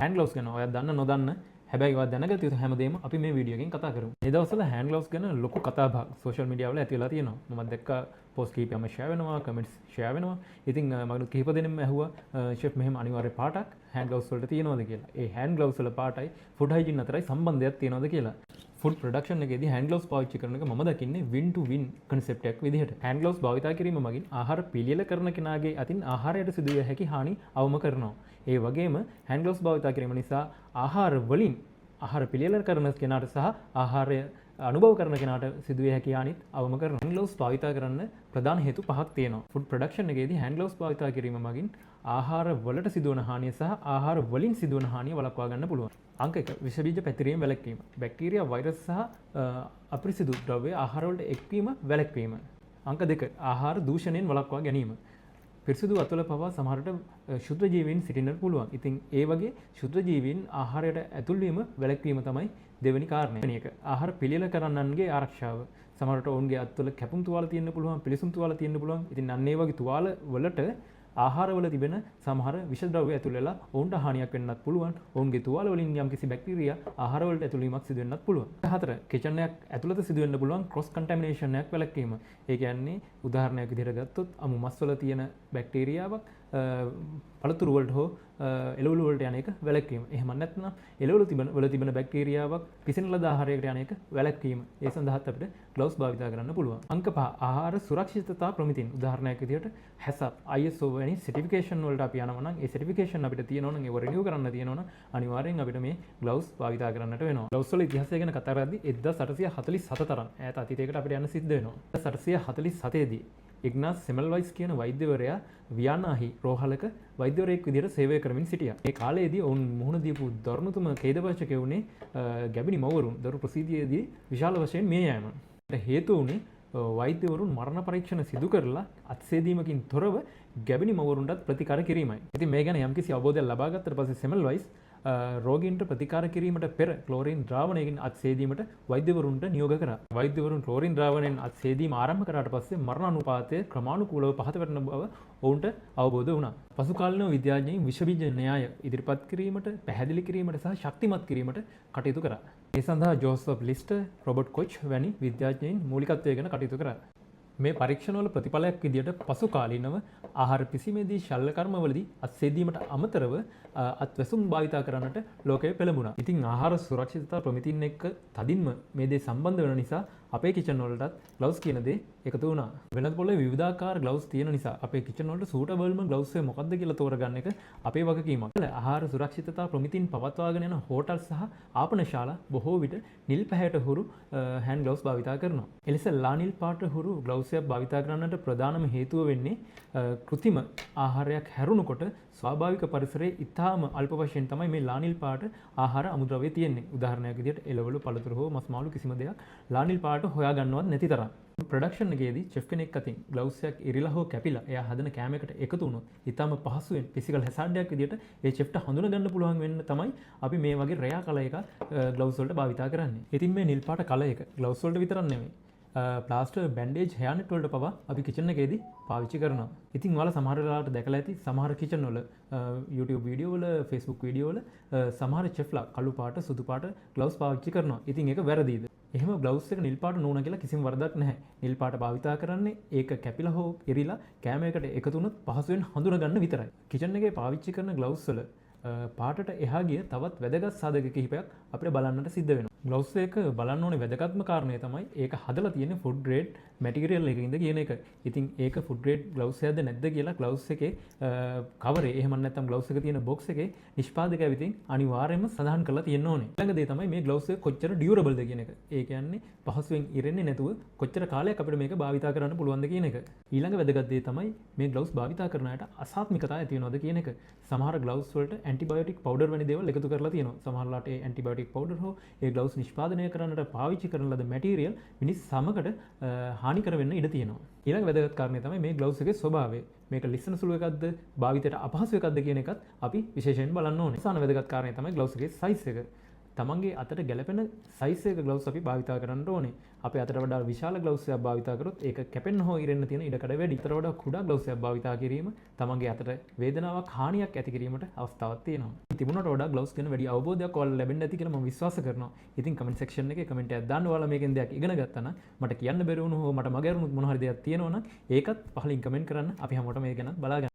hand gloves ගැන ඔයා දන්න නොදන්න හැබැයි ඔයා දැනගත යුතු හැමදේම අපි මේ වීඩියෝ එකෙන් කතා කරමු. මේ දවස්වල hand gloves ගැන ලොකු කතාබහක් සෝෂල් මීඩියා වල ඇති වෙලා තියෙනවා. මම දැක්කා post කීපයක්ම share වෙනවා, comments share වෙනවා. ඉතින් මම කීප දෙනෙක්ම ඇහුවා chef මෙහෙම අනිවාර්ය පාටක් hand gloves වලට තියෙනවද කියලා. ඒ hand gloves වල පාටයි food hygiene අතරයි සම්බන්ධයක් තියෙනවද කියලා. ෆුඩ් ප්‍රොඩක්ෂන් එකේදී hand gloves පාවිච්චි කරන එක මම දකින්නේ win to win concept එකක් විදිහට. hand gloves භාවිතා කිරීම මගින් ආහාර පිළියෙල කරන කෙනාගේ අතින් ආහාරයට සිදුවිය හැකි හානි අවම කරනවා. ඒ වගේම hand gloves භාවිතා කිරීම නිසා ආහාර වලින් ආහාර පිළියෙල කරන කෙනාට සහ ආහාරය අනුභව කරන කෙනාට සිදුවිය හැකි හානිත් අවම කරනවා. hand gloves භාවිතා කරන්න ප්‍රධාන හේතු පහක් තියෙනවා. ෆුඩ් ප්‍රොඩක්ෂන් එකේදී hand gloves භාවිතා කිරීම මගින් ආහාර වලට සිදුවන හානිය සහ ආහාර වලින් සිදුවන හානිය වළක්වා ගන්න පුළුවන්. අංක 1 විෂ බීජ පැතිරීම වැළැක්වීම. බැක්ටීරියා, වෛරස් සහ අපිරිසිදු ද්‍රව්‍ය ආහාර වලට එක්වීම වැළැක්වීම. අංක 2 ආහාර දූෂණයෙන් වළක්වා ගැනීම. පිරිසිදු වතුල පවා සමහරට ශුද්ධ ජීවීන් සිටින්නට පුළුවන්. ඉතින් ඒ වගේ ශුද්ධ ජීවීන් ආහාරයට ඇතුල් වීම වැළැක්වීම තමයි දෙවෙනි කාරණය. වෙන එක ආහාර පිළියෙල කරන්නන්ගේ ආරක්ෂාව. සමහරට ඔවුන්ගේ අත්වල කැපුම් තුවාල තියෙන්න පුළුවන්, පිළිසුම් තුවාල තියෙන්න පුළුවන්. ඉතින් අන්න ඒ වගේ තුවාල වලට ආහාරවල තිබෙන සමහර විෂ ද්‍රව්‍ය ඇතුල් වෙලා ඔවුන්ට හානියක් වෙන්නත් පුළුවන්. ඔවුන්ගේ තුවාල වලින් යම්කිසි බැක්ටීරියා ආහාරවලට ඇතුල් වීමක් සිදු වෙන්නත් පුළුවන්. 4 කිචන් එකක් ඇතුළත සිදු වෙන්න පුළුවන් ක්‍රොස් කන්ටැමිනේෂන් එකක් වැළැක්වීම. ඒ කියන්නේ උදාහරණයක් විදිහට ගත්තොත් අමු මස් වල තියෙන බැක්ටීරියාවක් පළතුරු වලට හෝ එළවලු වලට යන එක වැළැක්වීම. එහෙම නැත්නම් එළවලු වල තිබෙන බැක්ටීරියාවක් පිසින ලද ආහාරයකට යන එක වැළැක්වීම. ඒ සඳහාත් අපිට ග්ලව්ස් භාවිත කරන්න පුළුවන්. අංක 5 ආහාර සුරක්ෂිතතා ප්‍රමිතින්. උදාහරණයක් විදිහට HACCP ISO වැනි සර්ටිෆිකේෂන් වලට අපි යනවා නම් ඒ සර්ටිෆිකේෂන් අපිට තියෙනවා නම් ඒව රිනියු කරන්න තියෙනවා නම් අනිවාර්යෙන් අපිට මේ ග්ලව්ස් භාවිත කරන්නට වෙනවා. ග්ලව්ස් වල ඉතිහාසය ගැන කතා කරද්දී 1847 තරම් ඈත අතීතයකට අපිට යන්න සිද්ධ වෙනවා. 1847 දී ඉග්නාස් සෙමල්වයිස් කියන වෛද්‍යවරයා වියනාහි රෝහලක වෛද්‍යවරයෙක් විදිහට සේවය කරමින් සිටියා. ඒ කාලයේදී ඔවුන් මුහුණ දීපු දරුණුතම ඛේදවාචකය වුණේ ගැබිනි මව්වරුන් දරු ප්‍රසිද්ධියේදී විශාල වශයෙන් මිය යාම. ඒට හේතු වුණේ වෛද්‍යවරුන් මරණ පරීක්ෂණ සිදු කරලා අත්සේදීමකින් තොරව ගැබිනි මව්වරුන්ටත් ප්‍රතිකාර කිරීමයි. ඉතින් මේ ගැන යම්කිසි අවබෝධයක් ලබා ගත්තට පස්සේ සෙමල්වයිස් රෝගීන්ට ප්‍රතිකාර කිරීමට පෙර ක්ලෝරින් ද්‍රාවණයකින් අත්සේදීමට වෛද්‍යවරුන්ට නියෝග කරා. වෛද්‍යවරුන් ක්ලෝරින් ද්‍රාවණයෙන් අත්සේදීම ආරම්භ කරාට පස්සේ මරණ අනුපාතය ක්‍රමානුකූලව පහත වැටෙන බව ඔවුන්ට අවබෝධ වුණා. පසු කාලීන විද්‍යාඥයින් විෂ බීජ න්‍යාය ඉදිරිපත් කිරීමට, පැහැදිලි කිරීමට සහ ශක්තිමත් කිරීමට කටයුතු කරා. ඒ සඳහා ජෝසප් ලිස්ටර්, රොබර්ට් කොච් වැනි විද්‍යාඥයින් මූලිකත්වය ගැන කටයුතු කරා. මේ පරීක්ෂණවල ප්‍රතිඵලයක් විදිහට පසු කාලීනව ආහාර පිසීමේදී ශල්‍ය කර්මවලදී අත්සේදීමට අමතරව අත්වැසුම් භාවිතා කරන්නට ලෝකය පෙළඹුණා. ඉතින් ආහාර සුරක්ෂිතතා ප්‍රමිතින් එක්ක තදින්ම මේ දේ සම්බන්ධ වෙන නිසා අපේ කිචන් වලටත් ග්ලව්ස් කියන දේ එකතු වුණා. වෙනත් පොළේ විවිධාකාර ග්ලව්ස් තියෙන නිසා අපේ කිචන් වලට සූටබල්ම ග්ලව්ස් එක මොකක්ද කියලා තෝරගන්න එක අපේ වගකීමක්. ආහාර සුරක්ෂිතතා ප්‍රමිතින් පවත්වාගෙන යන හෝටල් සහ ආපනශාලා බොහෝ විට නිල් පැහැයට හුරු hand gloves භාවිතා කරනවා. එලෙස ලා නිල් පාට හුරු ග්ලව්ස් එකක් භාවිතා කරන්නට ප්‍රධානම හේතුව වෙන්නේ කෘත්‍රිම ආහාරයක් හැරුණකොට ස්වාභාවික පරිසරයේ ඉතාම අල්ප වශයෙන් තමයි මේ ලා නිල් පාට ආහාර අමුද්‍රව්‍ය තියෙන්නේ. උදාහරණයක් විදිහට එළවලු, පළතුරු හෝ මස් මාළු කිසිම දෙයක් ලා නිල් පාට හොයා ගන්නවත් නැති තරම්. ප්‍රොඩක්ෂන් එකේදී චෙෆ් කෙනෙක් අතින් ග්ලව්ස් එකක් ඉරිලා හෝ කැපිලා එයා හදන කෑම එකට එකතු වුණොත් ඊටම පහසුවෙන් ෆිසිකල් හැසාඩ් එකක් විදිහට ඒ චෙෆ්ට හඳුනා ගන්න පුළුවන් වෙන්න තමයි අපි මේ වගේ රෙයා කලර් එකක් ග්ලව්ස් වලට භාවිතා කරන්නේ. ඉතින් මේ නිල් පාට කලර් එක ග්ලව්ස් වලට විතරක් නෙමෙයි ප්ලාස්ටර්, බැන්ඩේජ්, හෙයාර් net වලට පවා අපි කිචන් එකේදී පාවිච්චි කරනවා. ඉතින් ඔයාලා සමහර වෙලාවට දැකලා ඇති සමහර කිචන් වල YouTube වීඩියෝ වල, Facebook වීඩියෝ වල සමහර චෙෆ්ලා කළු පාට, සුදු පාට ග්ලව්ස් පාවිච්චි කරනවා. ඉතින් ඒක වැරදිද? එහෙම ග්ලව්ස් එක නිල් පාට නෝන කියලා කිසිම වරදක් නැහැ. නිල් පාට භාවිතා කරන්නේ ඒක කැපිලා හෝ ඉරිලා කෑම එකට එකතු වුණොත් පහසුවෙන් හඳුනා ගන්න විතරයි. කිචන් එකේ පාවිච්චි කරන ග්ලව්ස් වල පාටට එහා ගිය තවත් වැදගත් සාධක කිහිපයක් අපිට බලන්නට සිද්ධ වෙනවා. ග්ලව්ස් එක බලන්න ඕනේ වැදගත්ම කාරණය තමයි ඒක හදලා තියෙන ෆුඩ් ග්‍රේඩ් මැටීරියල් එකකින්ද කියන එක. ඉතින් ඒක ෆුඩ් ග්‍රේඩ් ග්ලව්ස් එකක්ද නැද්ද කියලා ග්ලව්ස් එකේ කවරේ එහෙම නැත්නම් ග්ලව්ස් එක තියෙන බොක්ස් එකේ නිෂ්පාදකයා විසින් අනිවාර්යයෙන්ම සඳහන් කරලා තියෙන්න ඕනේ. ඊළඟ දේ තමයි මේ ග්ලව්ස් එක කොච්චර ඩියුරබල්ද කියන එක. ඒ කියන්නේ පහසුවෙන් ඉරෙන්නේ නැතුව කොච්චර කාලයක් අපිට මේක භාවිතා කරන්න පුළුවන්ද කියන එක. ඊළඟ වැදගත් දේ තමයි මේ ග්ලව්ස් භාවිතා කරන අයට අසාත්මිකතා ඇති වෙනවද කියන එක. සමහර ග්ලව්ස් වලට ඇන්ටිබයොටික් පවුඩර් වැනි දේවල් එකතු කරලා තියෙනවා. සමහරලාට ඒ ඇන්ටිබයොටික් පවුඩර් හෝ ඒ ග්ලව්ස් නිෂ්පාදනය කරන්නට පාවිච්චි කරන ලද මැටීරියල් මිනිස් සමකට හානි කර වෙන්න ඉඩ තියෙනවා. ඊළඟ වැදගත් කාරණය තමයි මේ ග්ලව්ස් එකේ ස්වභාවය. මේක ලිස්සන සුළු එකක්ද, භාවිතයට අපහසු එකක්ද කියන එකත් අපි විශේෂයෙන් බලන්න ඕනේ. අවසාන වැදගත් කාරණය තමයි ග්ලව්ස් එකේ සයිස් එක. තමන්ගේ අතට ගැලපෙන සයිස් එක ග්ලව්ස් අපි භාවිතා කරන්න ඕනේ. අපේ අතට වඩා විශාල ග්ලව්ස් එකක් භාවිතා කරොත් ඒක කැපෙන්න හෝ ඉරෙන්න තියෙන ඉඩකඩ වැඩි. ඊට වඩා කුඩා ග්ලව්ස් එකක් භාවිතා කිරීම තමන්ගේ අතට වේදනාවක් හානියක් ඇති කිරීමට අවස්ථාවක් තියෙනවා. තිබුණට වඩා ග්ලව්ස් ගැන වැඩි අවබෝධයක් ඔයාලට ලැබෙන්න ඇති කියලා මම විශ්වාස කරනවා. ඉතින් කමෙන්ට් සෙක්ෂන් එකේ කමෙන්ට් එකක් දාන්න. ඔයාලා මේකෙන් දෙයක් ඉගෙන ගත්තා නම් මට කියන්න බැරි වුණු හෝ මට මගහැරුණු මොන හරි දෙයක් තියෙනවා නම් ඒකත් පහලින් කමෙන්ට් කරන්න. අපි හැමෝටම ඒක ගැන බලාගන්න.